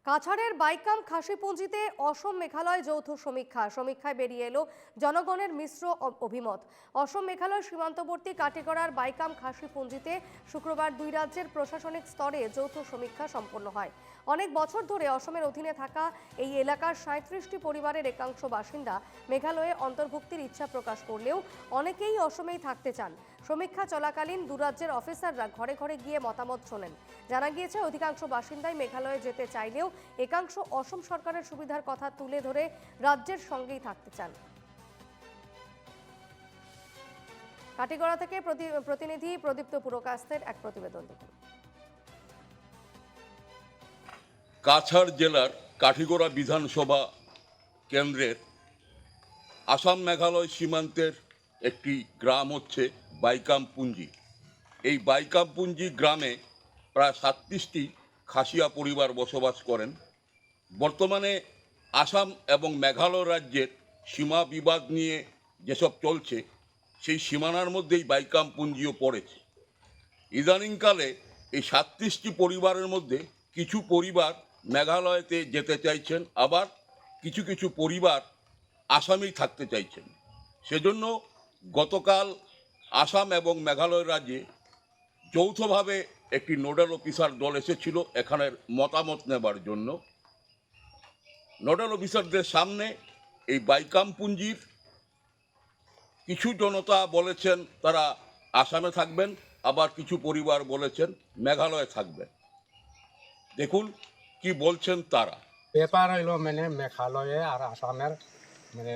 কাছাড়ের বাইকাম খাসিপুঞ্জিতে অসম মেঘালয় যৌথ সমীক্ষায় বেরিয়ে এলো জনগণের মিশ্র অভিমত। অসম মেঘালয় সীমান্তবর্তী কাটিগড়ার বাইকাম খাসিপুঞ্জিতে শুক্রবার দুই রাজ্যের প্রশাসনিক স্তরে যৌথ সমীক্ষা সম্পন্ন হয়। অনেক বছর ধরে অসমের অধীনে থাকা এই এলাকার ৩৭টি পরিবারের একাংশ বাসিন্দা মেঘালয়ে অন্তর্ভুক্তির ইচ্ছা প্রকাশ করলেও অনেকেই অসমেই থাকতে চান। সমীক্ষা চলাকালীন দু রাজ্যের অফিসাররা ঘরে ঘরে গিয়ে মতামত শোনেন। জানা গিয়েছে, অধিকাংশ বাসিন্দাই মেঘালয়ে যেতে চাইলেও একাংশ অসম সরকারের সুবিধার কথা তুলে ধরে রাজ্যের সঙ্গেই থাকতে চান। কাটিগড়া থেকে প্রতিনিধি প্রদীপ্ত পুরকাস্তের এক প্রতিবেদন দেখুন। কাছাড় জেলার কাঠিগড়া বিধানসভা কেন্দ্রের আসাম মেঘালয় সীমান্তের একটি গ্রাম হচ্ছে বাইকামপুঞ্জি। এই বাইকামপুঞ্জি গ্রামে প্রায় ৩৭টি খাসিয়া পরিবার বসবাস করেন। বর্তমানে আসাম এবং মেঘালয় রাজ্যের সীমা বিবাদ নিয়ে যেসব চলছে, সেই সীমানার মধ্যেই বাইকামপুঞ্জিও পড়েছে। ইদানিংকালে এই ৩৭টি পরিবারের মধ্যে কিছু পরিবার মেঘালয়তে যেতে চাইছেন, আবার কিছু কিছু পরিবার আসামেই থাকতে চাইছেন। সেজন্য গতকাল আসাম এবং মেঘালয় রাজ্যে যৌথভাবে একটি নোডাল অফিসার দল এসেছিল এখানের মতামত নেবার জন্য। নোডাল অফিসারদের সামনে এই বাইকামপুঞ্জির কিছু জনতা বলেছেন তারা আসামে থাকবেন, আবার কিছু পরিবার বলেছেন মেঘালয়ে থাকবেন। দেখুন কি বলছেন তারা। ব্যাপার হইল মানে মেঘালয়ে আর আসামের মানে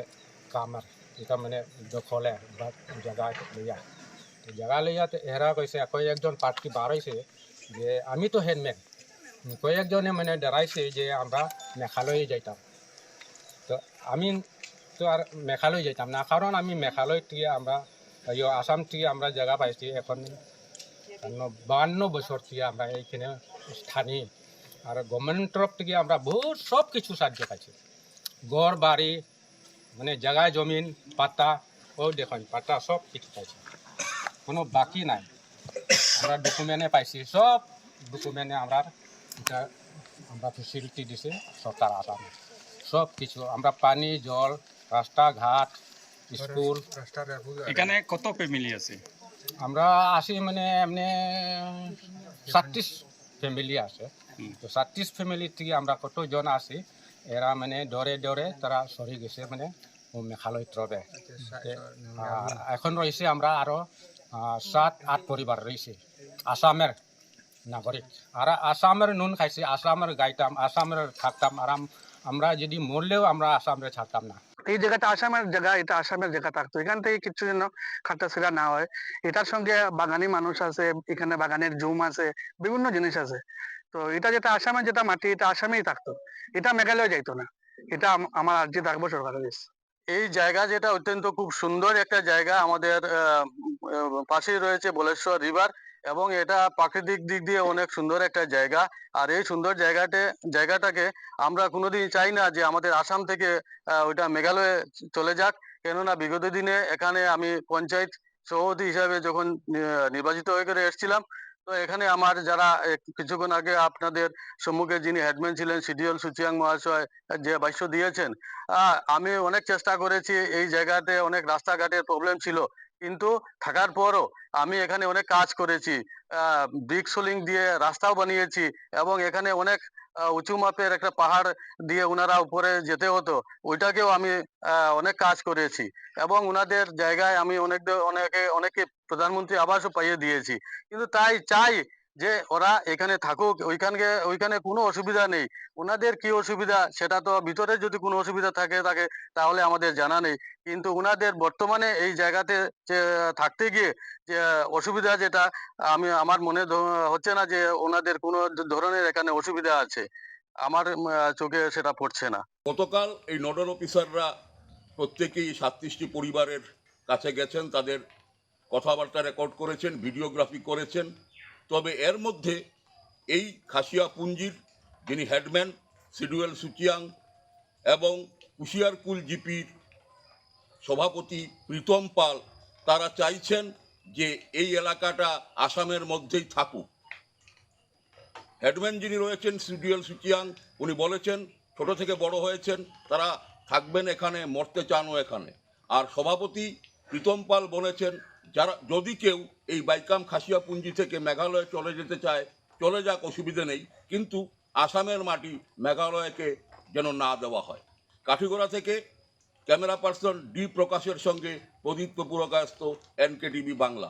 কামার এটা মানে দখলে বা জায়গা লইয়া এরা কইছে কয়েকজন পার্টি বার হয়েছে যে আমি তো হেডম্যান, কয়েকজনে মানে ডরাইছে যে আমরা মেঘালয়ে যাইতাম। তো আমি তো আর মেঘালয় যাইতাম না, কারণ আমি মেঘালয় থেকে আমরা আসাম থেকে আমরা জায়গা পাইছি এখন 52 বছর থেকে আমরা এইখানে স্থানীয়। আর গভর্নমেন্ট তরফ থেকে আমরা বহুত সব কিছু সাহায্য পাইছি, ঘর বাড়ি মানে জায়গায় জমিন পাতা, ও দেখুন পাতা সব কিছু পাইছি, কোনো বাকি নাই। আমরা ডকুমেন্টে পাইছি, সব ডকুমেন্টে আমরা এটা আমরা ফেসিলিটি দিছে সরকার আসামে, সব কিছু আমরা পানি জল রাস্তাঘাট স্কুল। এখানে কত ফ্যামিলি আছে? আমরা আসি মানে এমনি ৩৭ ফ্যামিলি আছে। তো ৩৭ ফ্যামিলি থেকে আমরা কতজন আছি, এরা মানে ডরে ডরে তারা সরে গেছে মানে মেঘালয় তরফে। এখন রয়েছে আমরা আরও ৭-৮ পরিবার রয়েছে আসামের নাগরিক। আর আসামের নুন খাইছি, আসামের গাইতাম, আসামের থাকতাম, আর আমরা যদি মরলেও আমরা আসামে ছাড়তাম না। এই জায়গাটা আসামের জায়গা, এটা আসামের জায়গা থাকতো, এখান থেকে কিছু যেন খাটাছেড়া না হয়। এটার সঙ্গে বাগানি মানুষ আছে, এখানে বাগানের জুম আছে, বিভিন্ন জিনিস আছে। তো এটা যেটা আসামের যেটা মাটি, এটা আসামেই থাকতো, এটা মেঘালয় যাইতো না। এটা আমার আর্জি থাকবো সরকারের কাছে। এই জায়গা যেটা অত্যন্ত খুব সুন্দর একটা জায়গা, আমাদের পাশেই রয়েছে বলেশ্বর রিভার, এবং এটা প্রাকৃতিক দিক দিয়ে অনেক সুন্দর একটা জায়গা। আর এই সুন্দর জায়গাটাকে আমরা কোনোদিন চাই না যে আমাদের আসাম থেকে ওইটা মেঘালয়ে চলে যাক। কেননা বিগত দিনে এখানে আমি পঞ্চায়েত সভাপতি হিসাবে যখন নির্বাচিত হয়ে করে এসেছিলাম, তো এখানে আমার যারা কিছুক্ষণ আগে আপনাদের সম্মুখে যিনি হেডম্যান ছিলেন সিডিএল সুচিয়াং মহাশয় যে ভাষ্য দিয়েছেন, আমি অনেক চেষ্টা করেছি। এই জায়গাতে অনেক রাস্তাঘাটের প্রবলেম ছিল, কিন্তু থাকার পরও আমি এখানে অনেক কাজ করেছি, ব্রিক সোলিং দিয়ে রাস্তাও বানিয়েছি, এবং এখানে অনেক উঁচু মাপের একটা পাহাড় দিয়ে ওনারা উপরে যেতে হতো, ওইটাকেও আমি অনেক কাজ করেছি, এবং ওনাদের জায়গায় আমি অনেকে প্রধানমন্ত্রী আবাসও পাইয়ে দিয়েছি। কিন্তু তাই চাই যে ওরা এখানে থাকুক, ওইখানে কোনো অসুবিধা নেই। ওনাদের কি অসুবিধা সেটা তো ভিতরে যদি কোনো অসুবিধা থাকে তাহলে আমাদের জানা নেই, কিন্তু ওনাদের বর্তমানে এই জায়গাতে যে থাকতে গিয়ে যে অসুবিধা, যেটা আমার মনে হচ্ছে না যে ওনাদের কোনো ধরনের এখানে অসুবিধা আছে, আমার চোখে সেটা পড়ছে না। গতকাল এই নোডাল অফিসাররা প্রত্যেকেই ৩৭টি পরিবারের কাছে গেছেন, তাদের কথাবার্তা রেকর্ড করেছেন, ভিডিওগ্রাফি করেছেন। তবে এর মধ্যে এই খাসিয়াপুঞ্জির যিনি হেডম্যান সিডুয়েল সুচিয়াং এবং কুশিয়ারকুল জিপির সভাপতি প্রীতম পাল, তারা চাইছেন যে এই এলাকাটা আসামের মধ্যেই থাকুক। হেডম্যান যিনি রয়েছেন সিডিএল সুচিয়াং, উনি বলেছেন ছোট থেকে বড় হয়েছেন, তারা থাকবেন এখানে, মরতে চানও এখানে। আর সভাপতি প্রীতম পাল বলেছেন যারা যদি কেউ এই বাইকাম খাসিয়াপুঞ্জি থেকে মেঘালয়ে চলে যেতে চায় চলে যাক, অসুবিধে নেই, কিন্তু আসামের মাটি মেঘালয়কে যেন না দেওয়া হয়। কাঠিগড়া থেকে ক্যামেরা পার্সন ডি প্রকাশের সঙ্গে প্রদীপ্ত পুরকায়স্থ, NKTV বাংলা।